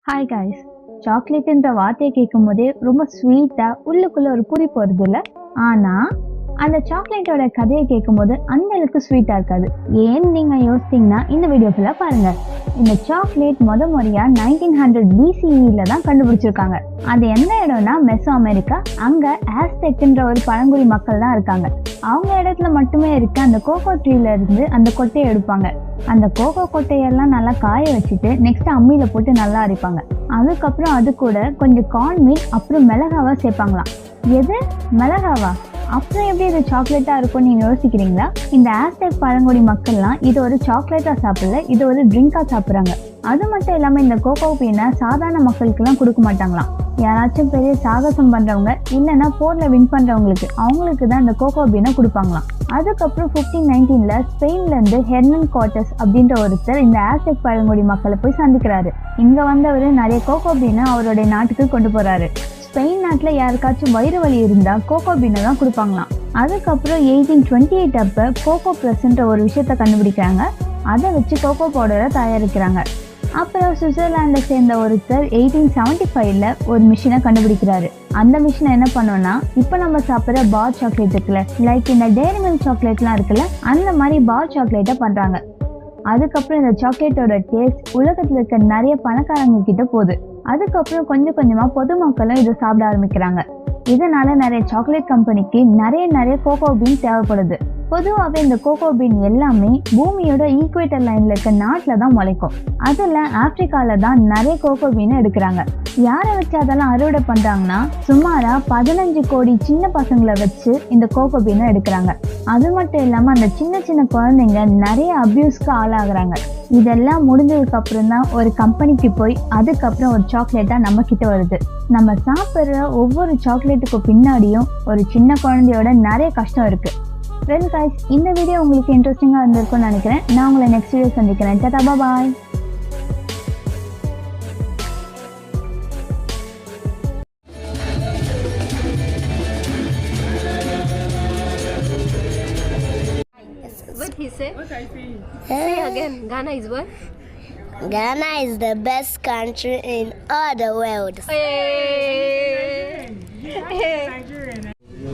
Hi guys. சாக்லேட்ன்ற வார்த்தையை கேட்கும் போதே ரொம்ப ஸ்வீட்டா உள்ளுக்குள்ள ஒரு குறிப்பு வருது இல்ல. ஆனா அந்த சாக்லேட்டோட கதையை கேட்கும்போது அந்த அளவுக்கு ஸ்வீட்டா இருக்காது. ஏன்னு நீங்க யோசிச்சீங்கன்னா இந்த வீடியோ ஃபுல்லா பாருங்க. இந்த சாக்லேட் முறையா 1900 BCEல தான் கண்டுபிடிச்சிருக்காங்க. அது எந்த இடம்னா மெசோ அமெரிக்கா. அங்க ஆஸ்டெக்ன்ற ஒரு பழங்குடி மக்கள் தான் இருக்காங்க. அவங்க இடத்துல மட்டுமே இருக்க அந்த கோகோ ட்ரீல இருந்து அந்த கொட்டையை எடுப்பாங்க. அந்த கோகோ கொட்டையெல்லாம் நல்லா காய வச்சுட்டு நெக்ஸ்ட் அம்மியில போட்டு நல்லா அரைப்பாங்க. அதுக்கப்புறம் அது கூட கொஞ்சம் கார்ன் மீல் அப்புறம் மிளகாவா சேர்ப்பாங்களாம். எது மிளகாவா? அப்புறம் எப்படி இது சாக்லேட்டா இருக்கும் நீங்க யோசிக்கிறீங்களா? இந்த ஆஸ்டெக் பழங்குடி மக்கள்லாம் இது ஒரு சாக்லேட்டா சாப்பிடல, இது ஒரு ட்ரிங்கா சாப்பிட்றாங்க. அது மட்டும் இல்லாம இந்த கோகோ பீனை சாதாரண மக்களுக்கு எல்லாம் கொடுக்க மாட்டாங்களாம். யாராச்சும் பெரிய சாகசம் பண்றவங்க இல்லைன்னா போர்ல வின் பண்றவங்களுக்கு அவங்களுக்கு தான் இந்த கோகோ பீனை கொடுப்பாங்களாம். அதுக்கப்புறம் 1519ல ஸ்பெயின்ல இருந்து ஹெர்னன் கோர்டஸ் அப்படின்ற ஒருத்தர் இந்த ஆஸ்டெக் பழங்குடி மக்களை போய் சந்திக்கிறாரு. இங்க வந்தவர் நிறைய கோகோ பீனை அவருடைய நாட்டுக்கு கொண்டு போறாரு. ஸ்பெயின் நாட்டில் யாருக்காச்சும் வயிறு வலி இருந்தால் கோகோ பீனை தான் கொடுப்பாங்களாம். அதுக்கப்புறம் 1828 அப்போ கோகோ ப்ளஸ்ன்ற ஒரு விஷயத்த கண்டுபிடிக்கிறாங்க. அதை வச்சு கோகோ பவுடரை தயாரிக்கிறாங்க. அப்புறம் சுவிட்சர்லாண்டை சேர்ந்த ஒருத்தர் 1875ல ஒரு மிஷினை கண்டுபிடிக்கிறாரு. அந்த மிஷினை என்ன பண்ணோம்னா இப்போ நம்ம சாப்பிட்ற பார் சாக்லேட் இருக்குல்ல, லைக் இந்த டெய்ரி மில்க் சாக்லேட்லாம் இருக்குல்ல, அந்த மாதிரி பார் சாக்லேட்டை பண்ணுறாங்க. அதுக்கப்புறம் இந்த சாக்லேட்டோட டேஸ்ட் உலகத்தில் இருக்க நிறைய பணக்காரங்க கிட்ட போகுது. அதுக்கப்புறம் கொஞ்சம் கொஞ்சமா பொதுமக்களும் இதை சாப்பிட ஆரம்பிக்கிறாங்க. இதனால நிறைய சாக்லேட் கம்பெனிக்கு நிறைய கோகோ பீன் தேவைப்படுது. பொதுவாகவே இந்த கோகோ பீன் எல்லாமே பூமியோட ஈக்குவேட்டர் லைன்ல இருக்க நாட்டில் தான் முளைக்கும். அதில் ஆப்பிரிக்காவில் தான் நிறைய கோகோ பீனை எடுக்கிறாங்க. யாரை வச்சு அதெல்லாம் அறுவடை பண்ணுறாங்கன்னா சுமாரா 15 கோடி சின்ன பசங்களை வச்சு இந்த கோகோ பீனை எடுக்கிறாங்க. அது மட்டும் இல்லாமல் அந்த சின்ன குழந்தைங்க நிறைய அபியூஸ்க்கு ஆளாகிறாங்க. இதெல்லாம் முடிஞ்சதுக்கு அப்புறம் தான் ஒரு கம்பெனிக்கு போய் அதுக்கப்புறம் ஒரு சாக்லேட்டா நம்ம கிட்ட வருது. நம்ம சாப்பிட்ற ஒவ்வொரு சாக்லேட்டுக்கு பின்னாடியும் ஒரு சின்ன குழந்தையோட நிறைய கஷ்டம் இருக்கு. வெல் கைஸ், இந்த வீடியோ உங்களுக்கு இன்ட்ரெஸ்டிங்காக இருந்திருக்கும்னு நினைக்கிறேன். நான் உங்களை நெக்ஸ்ட் வீடியோ சந்திக்கிறேன். டாடா பாய். What he say? What I say? Say again. Ghana is what? Ghana is the best country in all the world.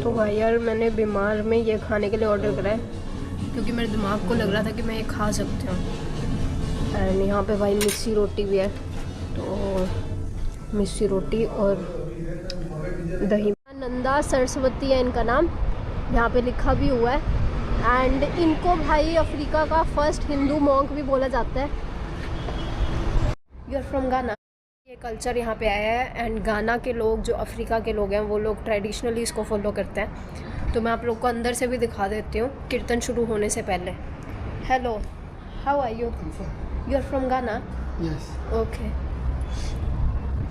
तो भाई यार मैंने बीमार में ये खाने के लिए ऑर्डर करा है क्योंकि मेरे दिमाग को लग रहा था कि मैं ये खा सकती हूँ. एंड यहाँ पे भाई मिस्सी रोटी भी है, तो मिस्सी रोटी और दही. नंदा सरस्वती है इनका नाम, यहाँ पे लिखा भी हुआ है. एंड इनको भाई अफ्रीका का फर्स्ट हिंदू मॉन्क भी बोला जाता है. यू आर फ्रॉम गाना. ये कल्चर यहाँ पे आया है एंड गाना के लोग जो अफ्रीका के लोग हैं वो लोग ट्रेडिशनली इसको फॉलो करते हैं. तो मैं आप लोग को अंदर से भी दिखा देती हूँ कीर्तन शुरू होने से पहले. Hello, how are you? You are from Ghana? Yes. Okay.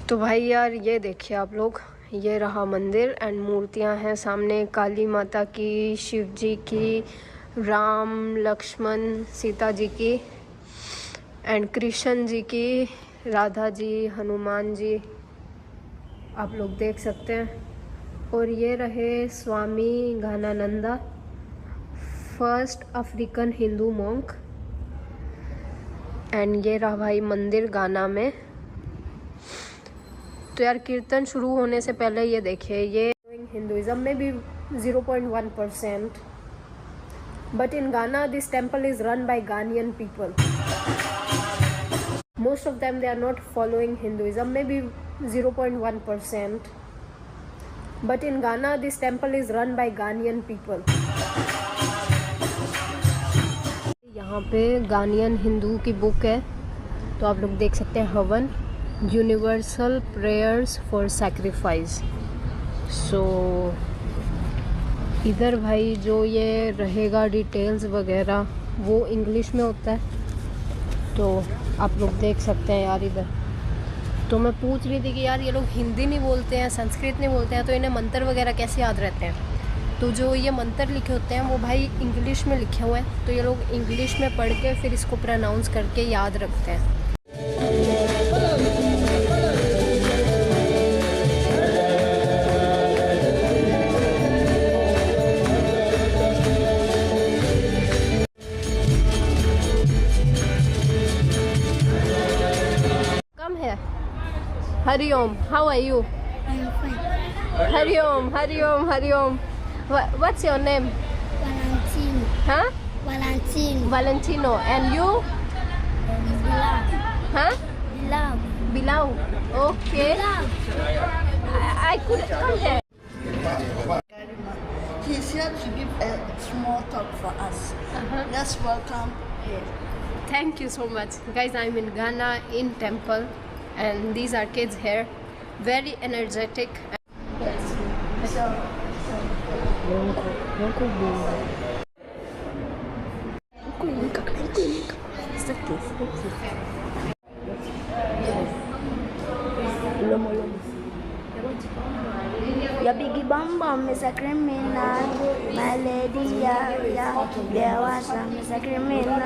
तो भाई यार ये देखिए आप लोग, ये रहा मंदिर एंड मूर्तियाँ हैं सामने, काली माता की, शिव जी की, राम लक्ष्मण सीता जी की एंड कृष्ण जी की, राधा जी, हनुमान जी आप लोग देख सकते हैं. और ये रहे Swami Ghanananda, first African Hindu monk. And ये रहा भाई मंदिर गाना में. तो यार कीर्तन शुरू होने से पहले ये देखिए, ये हिंदुइज्म में भी 0.1%, but in Ghana this temple is run by Ghanaian people. Most of them they are not following Hinduism, maybe 0.1%, but in Ghana this temple is run by Ghanaian people. यहाँ पे गानियन हिंदू की बुक है, तो आप लोग देख सकते हैं हवन, यूनिवर्सल प्रेयर्स फॉर सैक्रिफाइस. सो इधर भाई जो ये रहेगा डिटेल्स वगैरह वो इंग्लिश में होता है, तो आप लोग देख सकते हैं यार इधर. तो मैं पूछ रही थी कि यार ये लोग हिंदी नहीं बोलते हैं, संस्कृत नहीं बोलते हैं, तो इन्हें मंत्र वगैरह कैसे याद रहते हैं? तो जो ये मंत्र लिखे होते हैं वो भाई इंग्लिश में लिखे हुए हैं, तो ये लोग इंग्लिश में पढ़ के फिर इसको प्रोनाउंस करके याद रखते हैं. कम है Hari Om. How are you? I'm fine. Hari Om, Hari Om, Hari Om. What's your name? Valentino. Huh? Valentino. Valentino. And you? Bilal. Huh? Bilal. Bilal. Okay. I could come there. He's here to give a small talk for us. Let's welcome him. Thank you so much. Guys, I'm in Ghana in temple and these are kids here. Very energetic. Your biggie bum bum is a criminal. My lady, yeah, there was some is a criminal.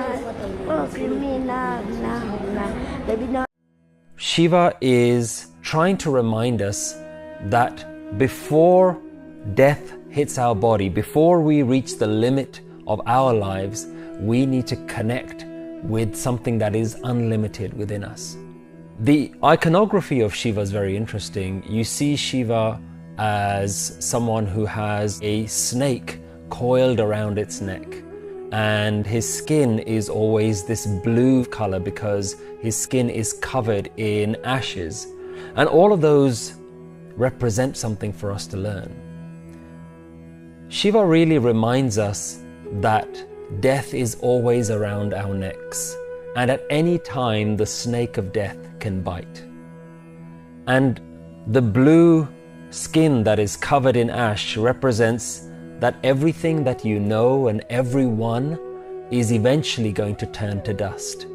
Oh, criminal, nah. Baby, no. Shiva is trying to remind us that before death hits our body, before we reach the limit of our lives, we need to connect with something that is unlimited within us. The iconography of Shiva is very interesting. You see Shiva as someone who has a snake coiled around its neck, and his skin is always this blue color because his skin is covered in ashes. And all of those represent something for us to learn. Shiva really reminds us that death is always around our necks, and at any time the snake of death can bite. And the blue skin that is covered in ash represents that everything that you know and everyone is eventually going to turn to dust.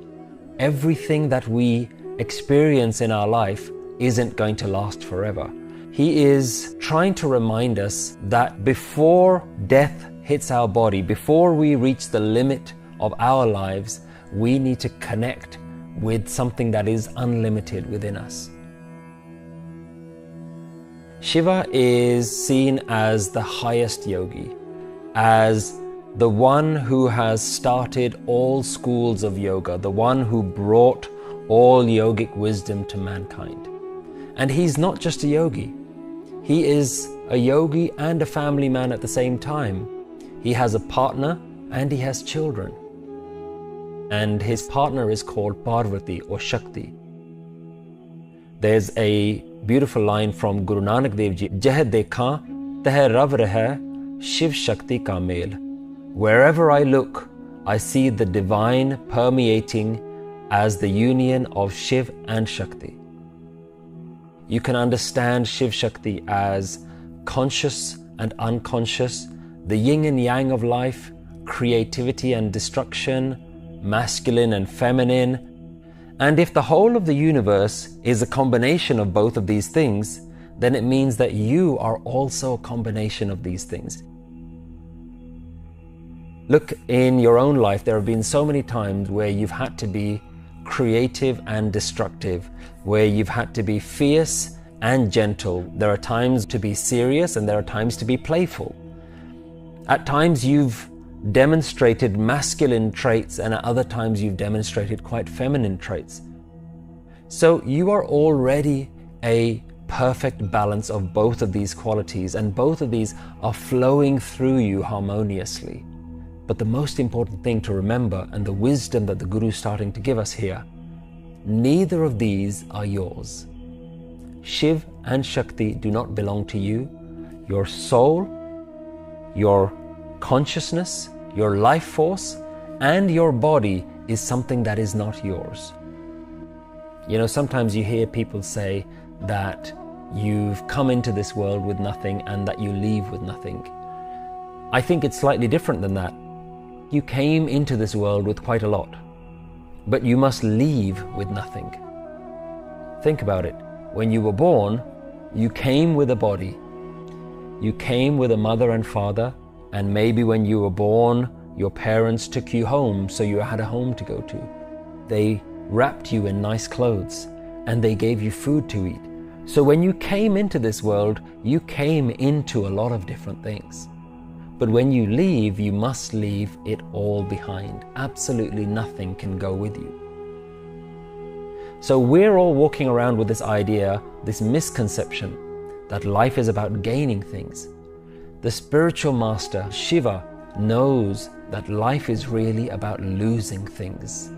Everything that we experience in our life isn't going to last forever. He is trying to remind us that before death hits our body, before we reach the limit of our lives, we need to connect with something that is unlimited within us. Shiva is seen as the highest yogi, as the one who has started all schools of yoga, the one who brought all yogic wisdom to mankind. And he's not just a yogi. He is a yogi and a family man at the same time. He has a partner and he has children. And his partner is called Parvati or Shakti. There's a beautiful line from Guru Nanak Dev Ji, Jeh dekha teh rav rahe Shiv Shakti ka mel. Wherever I look, I see the divine permeating as the union of Shiv and Shakti. You can understand Shiv Shakti as conscious and unconscious, the yin and yang of life, creativity and destruction, masculine and feminine. And if the whole of the universe is a combination of both of these things, then it means that you are also a combination of these things. Look, in your own life, there have been so many times where you've had to be creative and destructive, where you've had to be fierce and gentle. There are times to be serious and there are times to be playful. At times you've demonstrated masculine traits and at other times you've demonstrated quite feminine traits. So you are already a perfect balance of both of these qualities, and both of these are flowing through you harmoniously. But the most important thing to remember, and the wisdom that the Guru is starting to give us here, neither of these are yours. Shiv and Shakti do not belong to you. Your soul, your consciousness, your life force, and your body is something that is not yours. You know, sometimes you hear people say that you've come into this world with nothing and that you leave with nothing. I think it's slightly different than that. You came into this world with quite a lot, but you must leave with nothing. Think about it. When you were born, you came with a body. You came with a mother and father, and maybe when you were born, your parents took you home so you had a home to go to. They wrapped you in nice clothes and they gave you food to eat. So when you came into this world, you came into a lot of different things. But when you leave, you must leave it all behind. Absolutely nothing can go with you. So we're all walking around with this idea this misconception that life is about gaining things. The spiritual master, Shiva, knows that life is really about losing things.